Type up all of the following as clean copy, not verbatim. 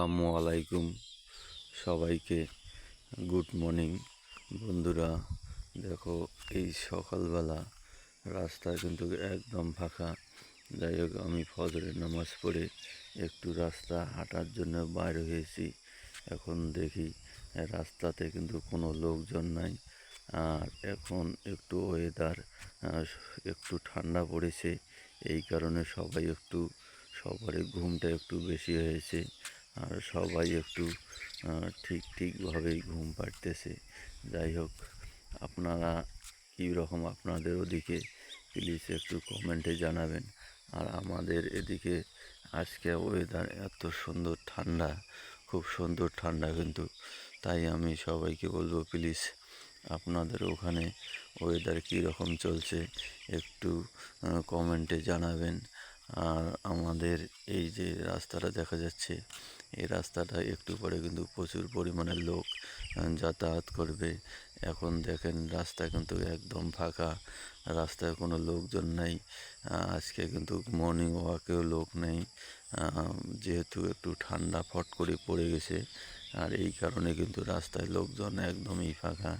আসসালামু আলাইকুম সবাইকে। গুড মর্নিং বন্ধুরা। দেখো, এই সকালবেলা রাস্তা কিন্তু একদম ফাঁকা। যাই হোক, আমি ফজরের নামাজ পড়ে একটু রাস্তা হাঁটার জন্য বাইর হয়েছি। এখন দেখি রাস্তাতে কিন্তু কোনো লোকজন নাই। আর এখন একটু ওয়েদার একটু ঠান্ডা পড়েছে, এই কারণে সবারই ঘুমটা একটু বেশি হয়েছে। আর সবাই একটু ঠিকভাবেই ঘুম পাড়তেছে। যাই হোক, আপনারা কী রকম আপনাদের ওদিকে প্লিজ একটু কমেন্টে জানাবেন। আর আমাদের এদিকে আজকে ওয়েদার এত সুন্দর ঠান্ডা, খুব সুন্দর ঠান্ডা কিন্তু। তাই আমি সবাইকে বলবো, প্লিজ আপনাদের ওখানে ওয়েদার কী রকম চলছে একটু কমেন্টে জানাবেন। আর আমাদের এই যে রাস্তাটা দেখা যাচ্ছে, এই রাস্তাটা একটু পরে কিন্তু প্রচুর পরিমাণে লোক যাতায়াত করবে। এখন দেখেন রাস্তা কিন্তু একদম ফাঁকা, রাস্তায় কোনো লোকজন নেই। আজকে কিন্তু মর্নিং ওয়াকেও লোক নেই, যেহেতু একটু ঠান্ডা ফট করে পড়ে গেছে। আর এই কারণে কিন্তু রাস্তায় লোকজন একদমই ফাঁকা।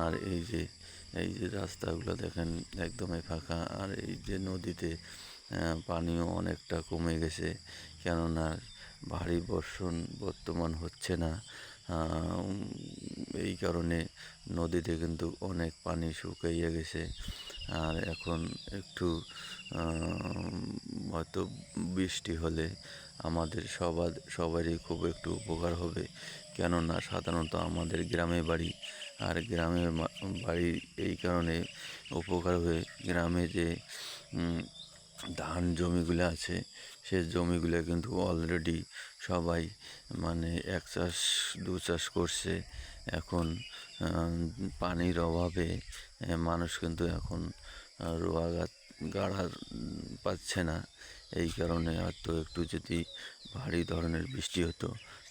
আর এই যে রাস্তাগুলো দেখেন একদমই ফাঁকা। আর এই যে নদীতে পানিও অনেকটা কমে গেছে, কেননা ভারী বর্ষণ বর্তমান হচ্ছে না। এই কারণে নদীতে কিন্তু অনেক পানি শুকিয়ে গেছে। আর এখন একটু হয়তো বৃষ্টি হলে আমাদের সবারই খুব একটু উপকার হবে, কেননা সাধারণত আমাদের গ্রামে বাড়ি। আর গ্রামে বাড়ি এই কারণে উপকার হয়ে, গ্রামে যে ধান জমিগুলো আছে, সে জমিগুলো কিন্তু অলরেডি সবাই মানে এক চাষ দু চাষ করছে। এখন পানির অভাবে মানুষ কিন্তু এখন রোয়া গাড়া পাচ্ছে না। এই কারণে হয়তো একটু যদি ভারী ধরনের বৃষ্টি হতো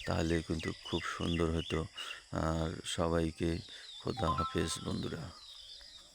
তাহলে কিন্তু খুব সুন্দর হতো। আর সবাইকে খোদা হাফেজ বন্ধুরা।